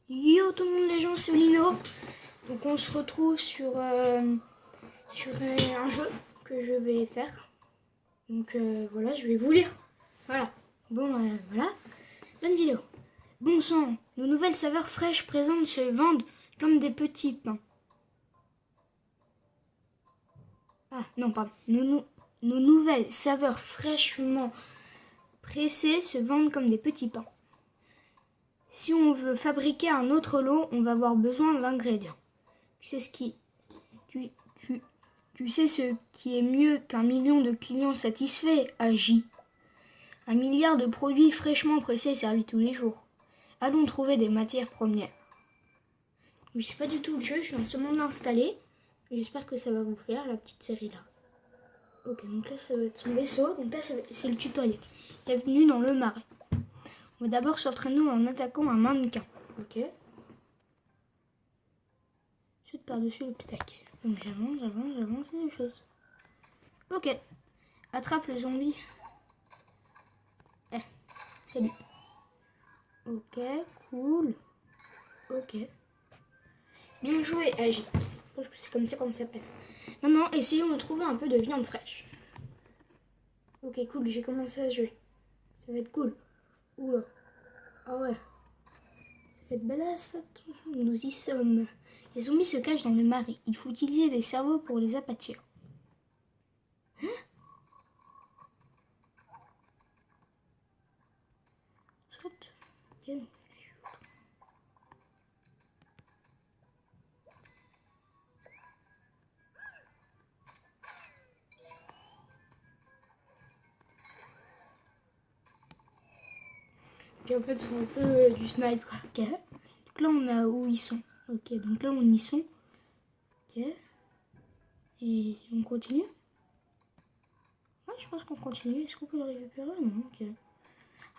Yo tout le monde les gens, c'est Lino. Donc on se retrouve sur un jeu que je vais faire. Donc voilà, je vais vous lire. Voilà. Bon voilà. Bonne vidéo. Bon sang, nos nouvelles saveurs fraîches présentes se vendent comme des petits pains. Ah non, pardon. Nos nouvelles saveurs fraîchement pressées se vendent comme des petits pains. Si on veut fabriquer un autre lot, on va avoir besoin d'ingrédients. Tu sais ce qui tu sais ce qui est mieux qu'un million de clients satisfaits, Agi. 1 milliard de produits fraîchement pressés servis tous les jours. Allons trouver des matières premières. Je ne sais pas du tout le jeu, je viens seulement de l'installer. J'espère que ça va vous faire la petite série là. Ok, donc là ça va être son vaisseau, donc là c'est le tutoriel. Bienvenue dans le marais. On va d'abord s'entraîner en attaquant un mannequin. Ok. Saute par-dessus l'obstacle. Donc j'avance, c'est des choses. Ok. Attrape le zombie. Salut. Ok, cool. Ok. Bien joué, Agi. Je pense que c'est comme ça qu'on s'appelle. Maintenant, essayons de trouver un peu de viande fraîche. Ok, cool, j'ai commencé à jouer. Ça va être cool. Oula. Ah ouais. Ça va être badass. Attention, nous y sommes. Les zombies se cachent dans le marais. Il faut utiliser des cerveaux pour les aplatir. Hein? Saute. Ok. Puis en fait, c'est un peu du snipe. Ok. Donc là, on a où ils sont. Ok, donc là, on y sont. Ok. Et on continue. Ouais, je pense qu'on continue. Est-ce qu'on peut le récupérer? Non, ok.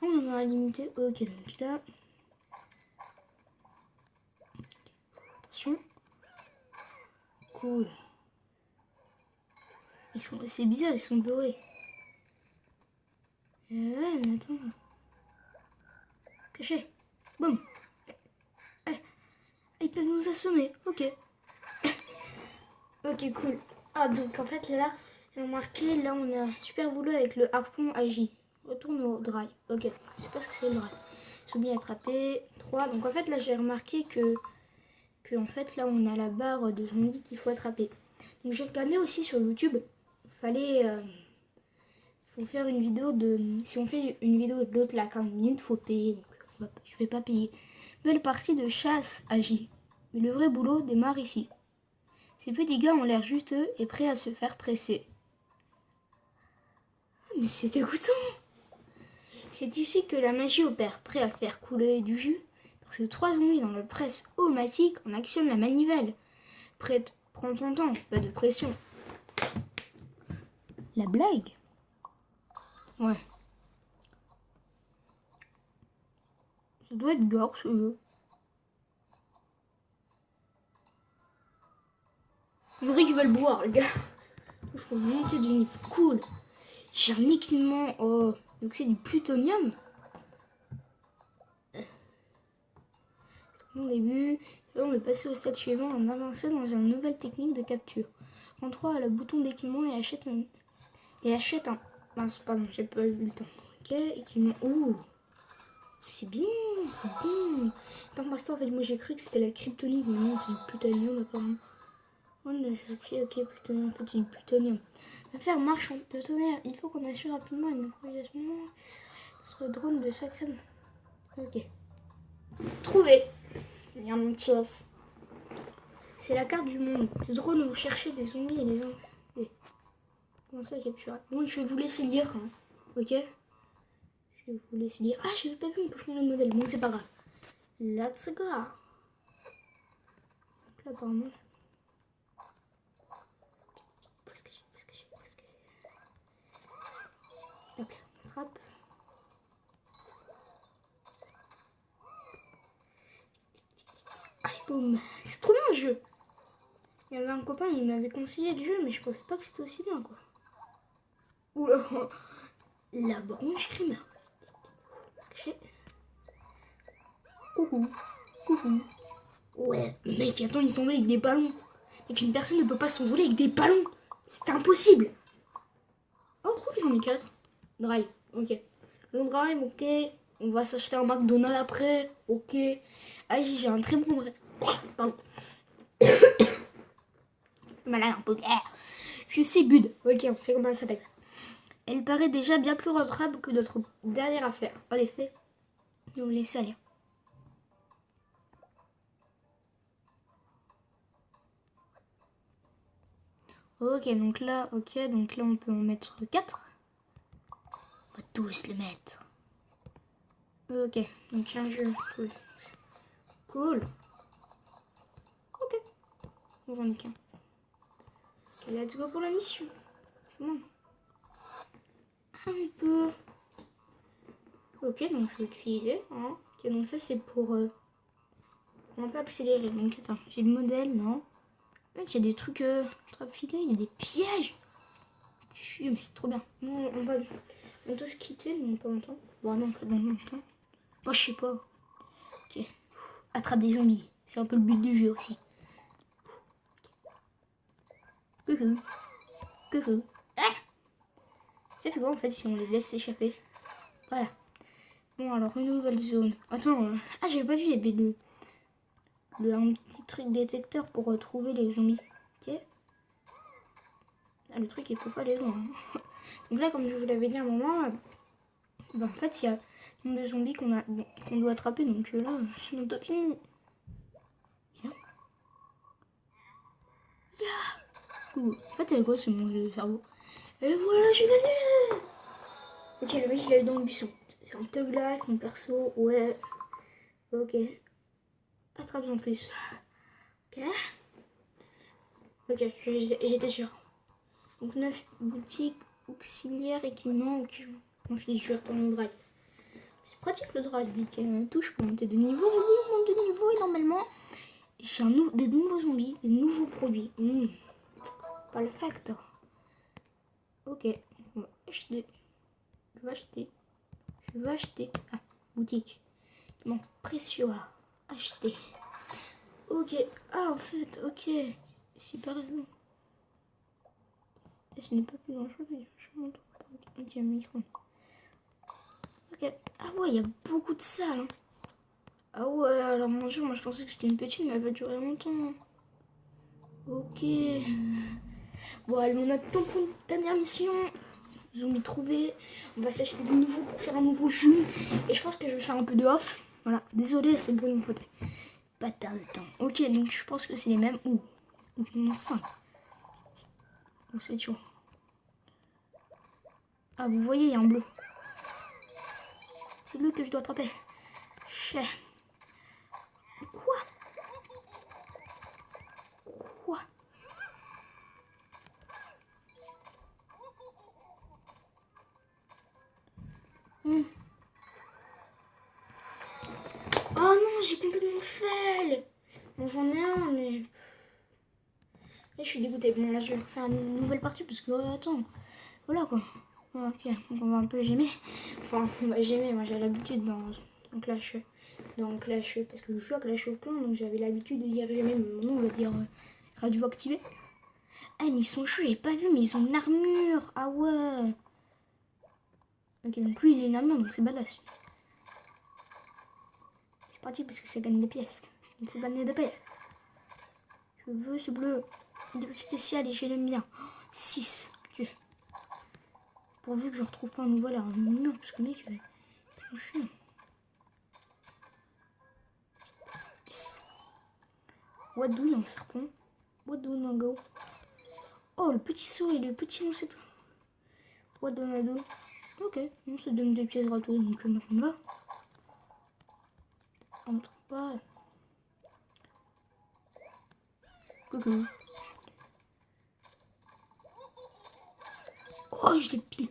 On en a limité. Ok, donc là. Attention. Cool. C'est bizarre, ils sont dorés. Ouais, mais attends. Caché. Boum. Allez. Ils peuvent nous assommer. Ok. Ok, cool. Ah, donc en fait, là, j'ai remarqué, là, on a super boulot avec le harpon Agi. Retourne au dry. Ok. Je sais pas ce que c'est le dry. Zombie attrapé. 3. Donc en fait, là, j'ai remarqué que en fait, là, on a la barre de zombies qu'il faut attraper. Donc j'ai regardé aussi sur YouTube. Faut faire une vidéo de. Si on fait une vidéo de l'autre là, 15 minutes, faut payer. Donc je vais pas payer. Nouvelle partie de chasse Agi. Mais le vrai boulot démarre ici. Ces petits gars ont l'air juteux et prêts à se faire presser. Ah, mais c'est dégoûtant. C'est ici que la magie opère, prêt à faire couler du jus. Parce que 3 zombies dans le presse automatique, on actionne la manivelle. Prête, prends ton temps, pas de pression. La blague? Ouais. Ça doit être gore ce jeu. On dirait qu'ils veulent boire, les gars. Il faut monter du niveau. Cool. J'ai un équipement. Oh. Donc c'est du plutonium. Au début, on est passé au stade suivant en avançant dans une nouvelle technique de capture. Prends 3 à le bouton d'équipement et achète un. Mince, pardon, j'ai pas eu le temps. Ok, équipement. Ouh. C'est bien, c'est bien. Pas remarqué, en fait, moi j'ai cru que c'était la kryptonite, mais non, c'est du plutonium apparemment. Ok, plutonium, en fait, c'est du plutonium. Affaire marchand de tonnerre, il faut qu'on assure rapidement une improvisation sur le drone de sacré. Ok. Trouvé. Il y a un petit os. C'est la carte du monde. Ces drones vont chercher des zombies et les zombies. Comment ça capturer? Bon, je vais vous laisser lire. Hein. Ok. Je vais vous laisser lire. Ah, je n'avais pas vu, on peut changer de modèle. Bon, c'est pas grave. Let's go. Donc là, apparemment. Hop là, on attrape. Allez, boum. C'est trop bien le jeu. Il y avait un copain, il m'avait conseillé le jeu, mais je pensais pas que c'était aussi bien, quoi. Oula. La branche crime. Coucou. Coucou. Ouais, mec, attends, ils s'envolent avec des ballons. Et qu'une personne ne peut pas s'envoler avec des ballons. C'est impossible. Oh, cool, j'en ai 4. Drive, ok. Le drive, ok. On va s'acheter un McDonald's après, ok. Ah, j'ai un très bon bref. Pardon. Malade un peu. Je sais Bud. Ok, on sait comment elle s'appelle. Elle paraît déjà bien plus reprable que notre dernière affaire. En effet, nous laisser aller. Ok, donc là, on peut en mettre 4. On va tous le mettre. Ok, donc un jeu. Cool. Cool. Ok. On en est qu'un. Ok, let's go pour la mission. Bon. Un peu. Ok, donc je vais utiliser. Hein. Ok, donc ça c'est pour un peu accélérer. Donc attends, j'ai le modèle, non. J'ai des trucs trapfilés, il y a des pièges. Mais c'est trop bien. Non, on va bientôt se quitter, mais pas longtemps. Bon, non, pas dans longtemps. Moi, je sais pas. Ok. Attrape des zombies. C'est un peu le but du jeu aussi. Coucou. Coucou. Ah, ça fait quoi en fait si on les laisse s'échapper? Voilà. Bon, alors une nouvelle zone. Attends. Ah, j'avais pas vu, il y avait un petit truc détecteur pour trouver les zombies. Ok. Ah, le truc, il peut pas les voir. Hein. Donc là, comme je vous l'avais dit à un moment, en fait, il y a des zombies qu'on doit attraper. Donc là, c'est notre fini. Viens. Coucou. En fait, c'est quoi ce monde de cerveau? Et voilà, j'ai gagné! Ok, le mec, il a eu dans le buisson. C'est un Thug Life, mon perso. Ouais. Ok. Attrape en plus. Ok. Ok, j'étais sûre. Donc 9 boutiques auxiliaires, équipements. Ok, je m'en fiche, je vais retourner au drive. C'est pratique le drive, avec une touche pour monter de niveau. Oui, on monte de niveau et normalement, j'ai des nouveaux zombies, des nouveaux produits. Pas le facteur. Ok, on va acheter. Je vais acheter. Je veux acheter. Ah, boutique. Bon, précieux. Acheter. Ok. Ah, en fait, ok. C'est pas raison. Et ce n'est pas plus grand chose. Je montre. Ok, micro. Ok. Ah ouais, il y a beaucoup de salles. Hein. Ah ouais, alors mon jeu, moi je pensais que c'était une petite, mais elle va durer longtemps. Ok. Bon, allez, on attend pour une dernière mission. Zombie trouvé. On va s'acheter de nouveau pour faire un nouveau jeu. Et je pense que je vais faire un peu de off. Voilà. Désolé, c'est bon, mon pote. Pas de perdre de temps. Ok, donc je pense que c'est les mêmes. Ouh. Donc il y en a 5. Donc c'est chaud. Ah, vous voyez, il y a un bleu. C'est le que je dois attraper. Cher. Quoi? Quoi? Oh non, j'ai complètement fail. Bon, j'en ai un, mais... Là, je suis dégoûtée. Bon, là, je vais refaire une nouvelle partie parce que, attends, voilà quoi. Ok, donc on va un peu gémer. Enfin, on va gémer, moi j'ai l'habitude dans Clash. Dans Clash, parce que je joue à Clash of Clans, donc j'avais l'habitude de dire gémer, mais maintenant on va dire radio activé. Ah, mais ils sont chauds, j'ai pas vu, mais ils ont une armure. Ah ouais. Ok, donc lui il a une armure, donc c'est badass. C'est parti parce que ça gagne des pièces. Il faut gagner des pièces. Je veux ce bleu. Des petits spéciales et je l'aime bien. 6. Ok. Pourvu que je retrouve pas un nouveau armure, parce que mec, ils sont chiants. Yes. What do un serpent? What do no go? Oh, le petit saut et le petit lancer. What do no do? Ok, on se donne des pièces gratuites, donc moi ça me va. On ne trouve pas. Coucou. Oh, je l'ai pile.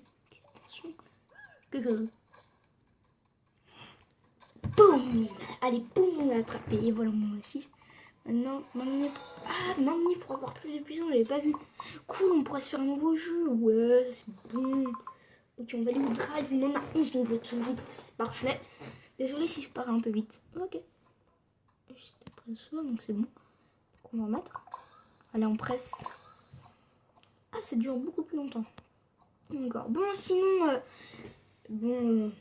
Coucou. Boum. Allez, boum, on l'a attrapé. Et voilà, on a 6. Maintenant, m'emmener pour avoir plus de puissance, j'avais pas vu. Cool, on pourra se faire un nouveau jeu. Ouais, c'est bon. Ok, on va aller au drive. On en a 11 nouveaux trucs. C'est parfait. Désolé si je pars un peu vite. Ok. J'étais presse donc c'est bon. Donc on va en mettre. Allez, on presse. Ah, ça dure beaucoup plus longtemps. Encore. Bon, sinon, je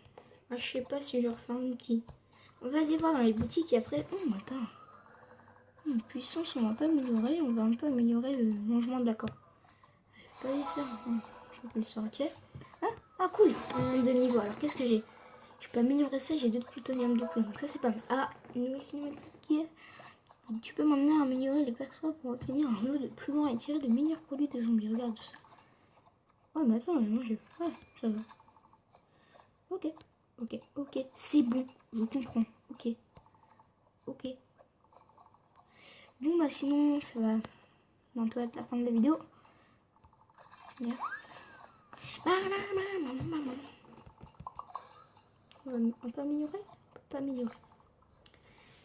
sais pas si je refais un outil. On va aller voir dans les boutiques et après. Oh, attends. La puissance, on va pas améliorer. On va un peu améliorer le longement de la corde. Je vais pas laisser. Je peux le faire, ok. Ah, cool. Un de niveau. Alors, qu'est-ce que j'ai? Je peux améliorer ça. J'ai 2 de plutonium de plus. Donc, ça, c'est pas mal. Ah, une nouvelle cinématique. Tu peux maintenant améliorer les persos pour obtenir un lot de plus grand et tirer de meilleurs produits de zombies. Regarde ça. Ouais, mais attends, moi j'ai. Ouais, ça va. Ok. C'est bon, je comprends. Ok. Bon, bah sinon, ça va bientôt être la fin de la vidéo. Bien. On peut améliorer? On peut pas améliorer.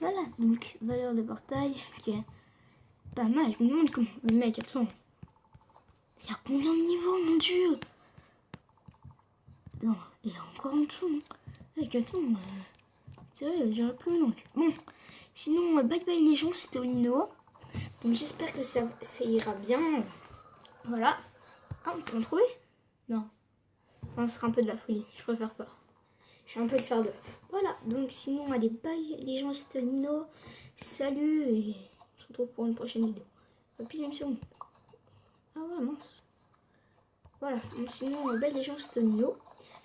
Voilà, donc valeur de portail qui est pas mal. Je me demande comment le mec, attends. Il y a combien de niveaux, mon dieu? Attends, il y a encore en dessous. Hein. Mec, attends. C'est vrai, j'aurais plus non. Bon, sinon, bye bye les gens, c'était Olino. Donc j'espère que ça ira bien. Voilà. Ah, on peut en trouver? Non. Non, ce sera un peu de la folie. Je préfère pas. J'ai un peu de faire de. Voilà. Donc sinon, allez, bye les gens, c'était Olino. Salut et on se retrouve pour une prochaine vidéo. Et puis une seconde. Ah ouais, mince. Voilà. Donc sinon, bye les gens, c'était Olino.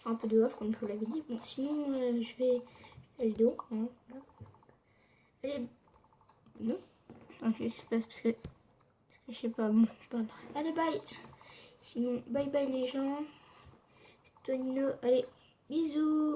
Un peu de off, comme je vous l'avais dit. Bon, sinon, je vais la vidéo. Hein, voilà. Allez. Non. Ok, c'est pas parce que. Je sais pas, bon, pas grave. Allez, bye. Sinon, bye bye les gens. C'est Tonino. Allez, bisous.